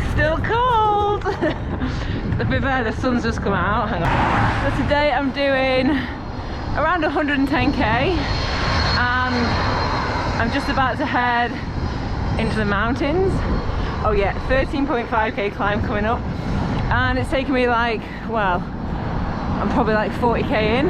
It's still cold. To be fair, the sun's just come out. Hang on. So today I'm doing around 110k, and I'm just about to head into the mountains. Oh yeah, 13.5k climb coming up, and it's taken me like, well, I'm probably like 40k in.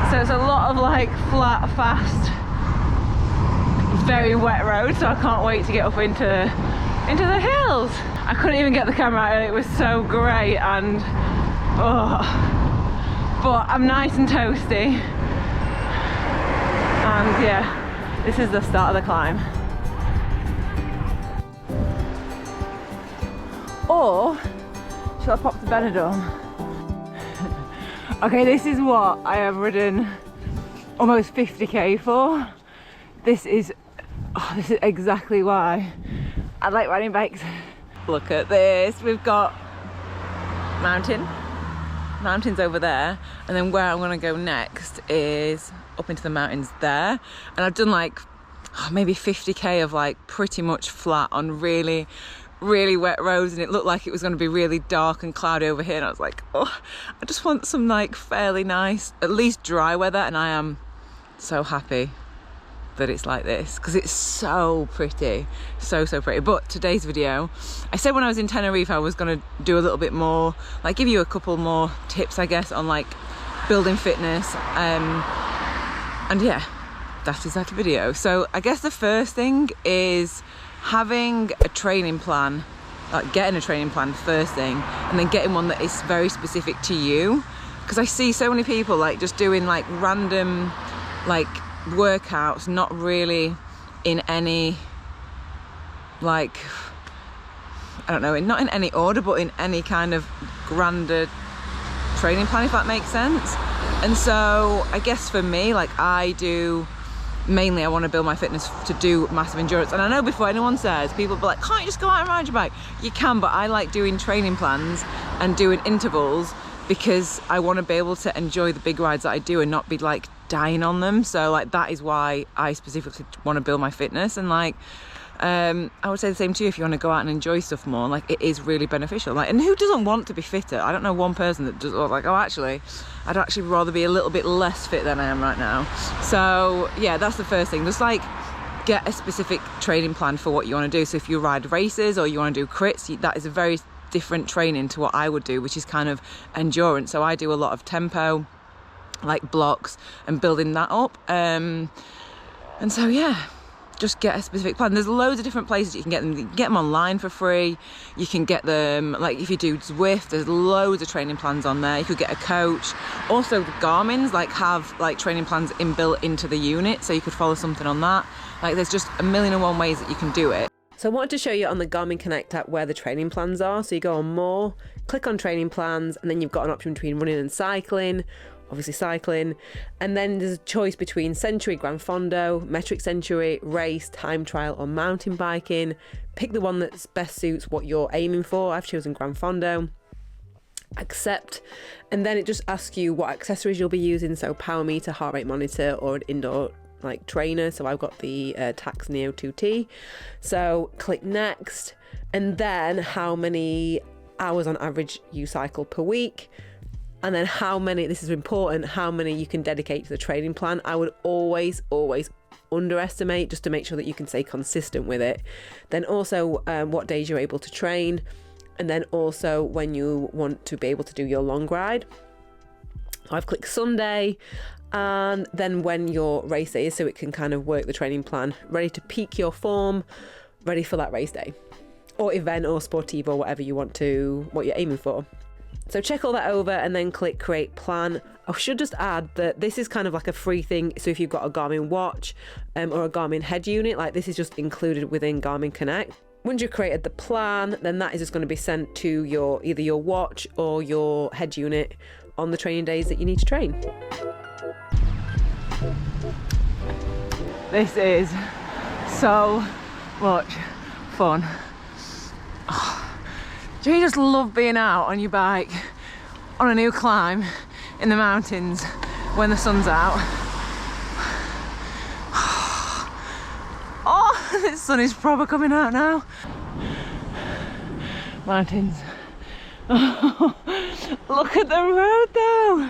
So it's a lot of like flat, fast, very wet roads. So I can't wait to get up into the hills. I couldn't even get the camera out, it was so great, and oh, but I'm nice and toasty, and yeah, this is the start of the climb. Or shall I pop the Benidorm? Okay, this is what I have ridden almost 50k for. This is exactly why I like riding bikes. Look at this, we've got mountains over there, and then where I'm gonna go next is up into the mountains there. And I've done like maybe 50k of like pretty much flat on really wet roads, and it looked like it was going to be really dark and cloudy over here, and I was like, oh, I just want some like fairly nice, at least dry weather, and I am so happy that it's like this because it's so pretty, so pretty. But today's video, I said when I was in Tenerife I was going to do a little bit more, like give you a couple more tips I guess on like building fitness, and yeah, that is that video. So I guess the first thing is having a training plan, like getting a training plan first thing, and then getting one that is very specific to you, because I see so many people like just doing like random like workouts, not really in any like, I don't know, not in any order, but in any kind of grander training plan, if that makes sense. And so I guess for me, like I want to build my fitness to do massive endurance. And I know before anyone says, people be like, can't you just go out and ride your bike? You can, but I like doing training plans and doing intervals because I want to be able to enjoy the big rides that I do and not be like dying on them. So like that is why I specifically want to build my fitness. And like I would say the same to you if you want to go out and enjoy stuff more. Like it is really beneficial. Like, and who doesn't want to be fitter? I don't know one person that does, like, oh actually I'd actually rather be a little bit less fit than I am right now. So yeah, that's the first thing. Just like get a specific training plan for what you want to do. So if you ride races or you want to do crits, that is a very different training to what I would do, which is kind of endurance. So I do a lot of tempo, like blocks, and building that up. And so yeah, just get a specific plan. There's loads of different places you can get them. You can get them online for free. You can get them, like if you do Zwift, there's loads of training plans on there. You could get a coach. Also the Garmin's like have like training plans inbuilt into the unit, so you could follow something on that. Like there's just a million and one ways that you can do it. So I wanted to show you on the Garmin Connect app where the training plans are. So you go on more, click on training plans, and then you've got an option between running and cycling, obviously cycling, and then there's a choice between Century, Gran Fondo, Metric Century, race, time trial, or mountain biking. Pick the one that best suits what you're aiming for. I've chosen Gran Fondo. Accept, and then it just asks you what accessories you'll be using, so power meter, heart rate monitor, or an indoor like trainer. So I've got the Tax Neo 2T. So click next, and then how many hours on average you cycle per week, and then how many, this is important, how many you can dedicate to the training plan. I would always underestimate, just to make sure that you can stay consistent with it. Then also what days you're able to train, and then also when you want to be able to do your long ride. I've clicked Sunday, and then when your race day is, so it can kind of work the training plan, ready to peak your form, ready for that race day or event or sportive or whatever you want to, what you're aiming for. So check all that over and then click create plan. I should just add that this is kind of like a free thing. So if you've got a Garmin watch or a Garmin head unit, like this is just included within Garmin Connect. Once you've created the plan, then that is just going to be sent to your either your watch or your head unit on the training days that you need to train. This is so much fun. Oh, do you just love being out on your bike on a new climb in the mountains when the sun's out? Oh, the sun is proper coming out now. mountains. Oh, look at the road though.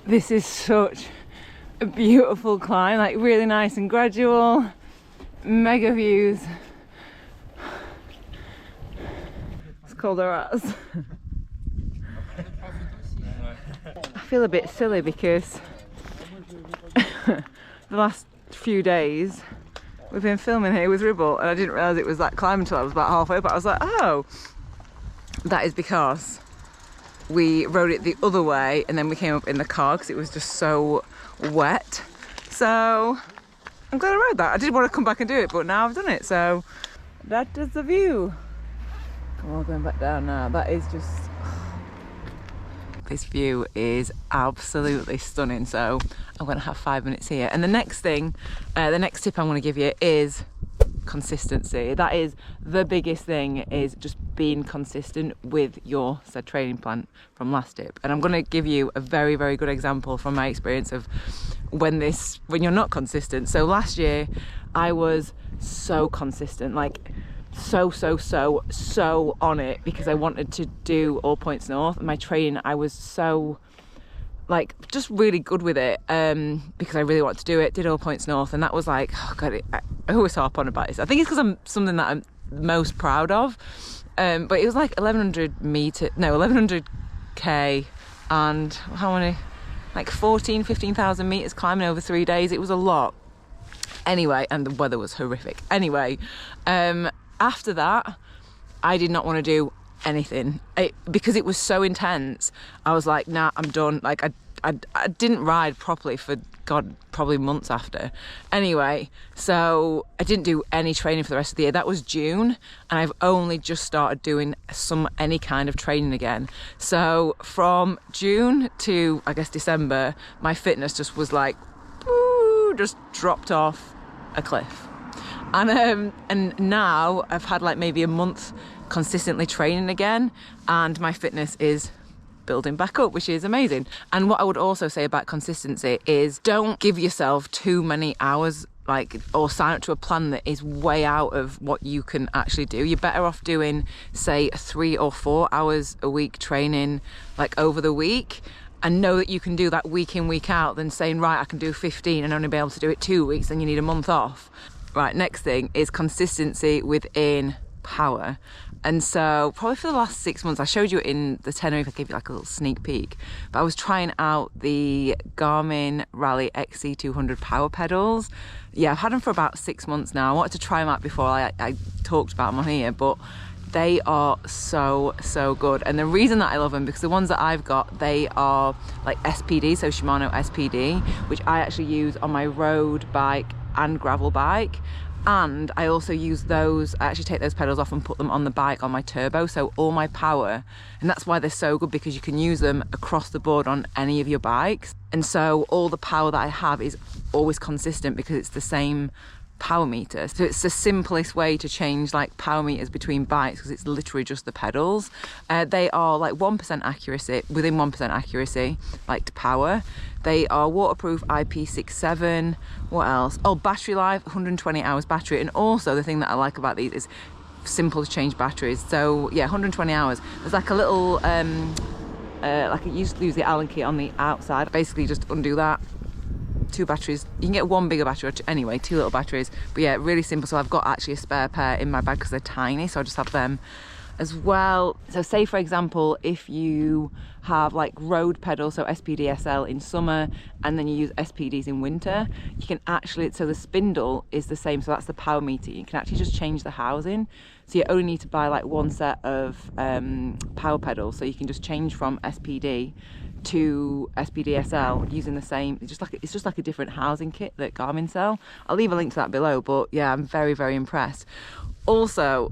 This is such a beautiful climb, like really nice and gradual, mega views. It's called Aras. I feel a bit silly because the last few days we've been filming here with Ribble and I didn't realise it was that climb until I was about halfway, but I was like, oh, that is because we rode it the other way and then we came up in the car because it was just so wet. So I'm glad I rode that. I did want to come back and do it, but now I've done it, so that is the view. Come on, going back down now. That is just... This view is absolutely stunning, so I'm going to have 5 minutes here. And the next thing, the next tip I'm going to give you is consistency. That is the biggest thing, is just being consistent with your said training plan from last tip. And I'm going to give you a very, very good example from my experience of when you're not consistent. So last year I was so consistent, like so on it, because I wanted to do All Points North. My training, I was so like just really good with it, because I really wanted to do it. Did All Points North, and that was like, oh god, I always harp on about this. I think it's because I'm something that I'm most proud of, but it was like 1100k and how many, like 15,000 meters climbing over 3 days. It was a lot anyway, and the weather was horrific anyway. After that, I did not want to do anything because it was so intense. I was like, nah, I'm done. Like I didn't ride properly for god probably months after. Anyway, so I didn't do any training for the rest of the year. That was June, and I've only just started doing any kind of training again. So from June to I guess December, my fitness just was like, woo, just dropped off a cliff. And now I've had like maybe a month consistently training again, and my fitness is building back up, which is amazing. And what I would also say about consistency is don't give yourself too many hours, like, or sign up to a plan that is way out of what you can actually do. You're better off doing, say, 3 or 4 hours a week training like over the week, and know that you can do that week in, week out, than saying, right, I can do 15 and only be able to do it 2 weeks, then you need a month off. Right, next thing is consistency within power. And so probably for the last 6 months, I showed you in the Tenerife, I gave you like a little sneak peek, but I was trying out the Garmin Rally XC200 power pedals. Yeah, I've had them for about 6 months now. I wanted to try them out before I talked about them on here, but they are so good. And the reason that I love them, because the ones that I've got, they are like SPD, so Shimano SPD, which I actually use on my road bike and gravel bike. And I also use those, I actually take those pedals off and put them on the bike on my turbo, so all my power, and that's why they're so good, because you can use them across the board on any of your bikes. And so all the power that I have is always consistent because it's the same power meter. So it's the simplest way to change like power meters between bikes, because it's literally just the pedals. They are like 1% accuracy, within 1% accuracy, like to power. They are waterproof IP67. What else? Oh, battery life, 120 hours battery. And also the thing that I like about these is simple to change batteries. So yeah, 120 hours. There's like a little, like you used to use the Allen key on the outside. Basically just undo that. 2 batteries. You can get 1 bigger battery, anyway, 2 little batteries. But yeah, really simple. So I've got actually a spare pair in my bag because they're tiny, so I just have them as well. So say for example, if you have like road pedals, so SPD SL in summer, and then you use SPDs in winter, you can actually, so the spindle is the same, so that's the power meter. You can actually just change the housing. So you only need to buy like 1 set of power pedals, so you can just change from SPD to SPD SL using the same, it's just like a different housing kit that Garmin sell. I'll leave a link to that below, but yeah, I'm very impressed. Also,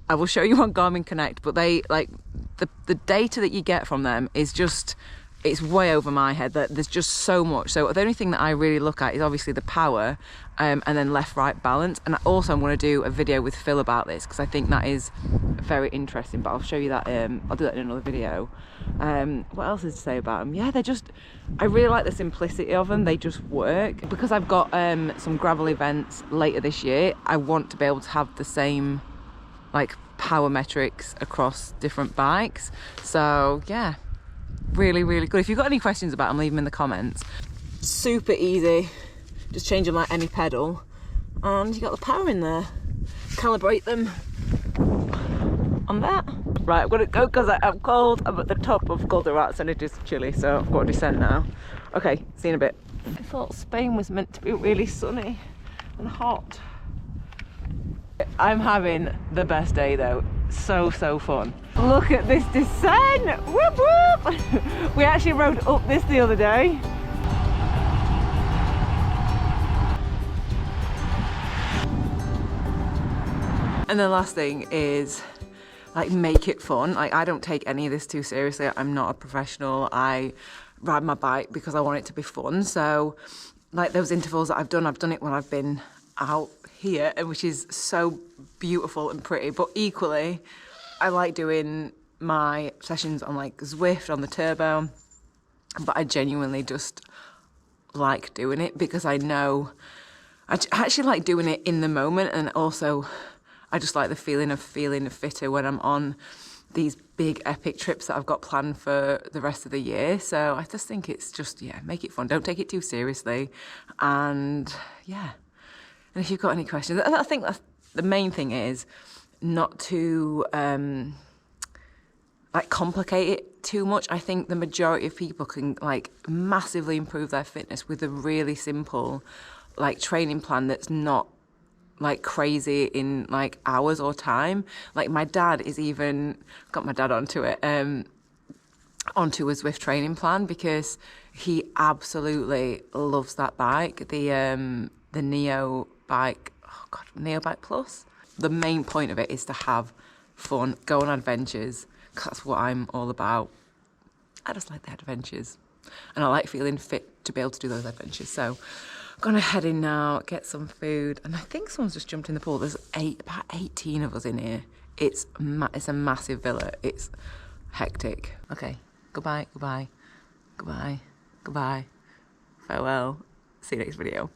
I will show you on Garmin Connect, but they like the data that you get from them is just it's way over my head. That there's just so much. So the only thing that I really look at is obviously the power, and then left-right balance. And also I'm going to do a video with Phil about this, because I think that is very interesting, but I'll show you that. I'll do that in another video. What else is to say about them? Yeah, I really like the simplicity of them. They just work. Because I've got some gravel events later this year, I want to be able to have the same like power metrics across different bikes. So yeah, really good. If you've got any questions about them, leave them in the comments. Super easy, just change them like any pedal, and you got the power in there. Calibrate them on that. Right, I'm gonna go because I'm cold. I'm at the top of Golden Rats and it is chilly, so I've got to descend now. Okay, see you in a bit. I thought Spain was meant to be really sunny and hot. I'm having the best day though. So fun. Look at this descent! Whoop whoop! We actually rode up this the other day. And the last thing is, like, make it fun. Like, I don't take any of this too seriously. I'm not a professional. I ride my bike because I want it to be fun. So, like, those intervals that I've done it when I've been out here, and which is so beautiful and pretty. But equally, I like doing my sessions on like Zwift, on the turbo. But I genuinely just like doing it because I know I actually like doing it in the moment, and also I just like the feeling of feeling fitter when I'm on these big epic trips that I've got planned for the rest of the year. So I just think it's just, yeah, make it fun. Don't take it too seriously. And yeah. And if you've got any questions, I think that's the main thing is not to like complicate it too much. I think the majority of people can like massively improve their fitness with a really simple like training plan that's not like crazy in like hours or time. Like my dad is even got my dad onto it, onto a Zwift training plan because he absolutely loves that bike, the Neo bike. Oh God, Neo Bike Plus. The main point of it is to have fun, go on adventures. 'Cause that's what I'm all about. I just like the adventures, and I like feeling fit to be able to do those adventures. So I'm gonna head in now, get some food, and I think someone's just jumped in the pool. There's about 18 of us in here. It's a massive villa. It's hectic. Okay, goodbye. Farewell. See you next video.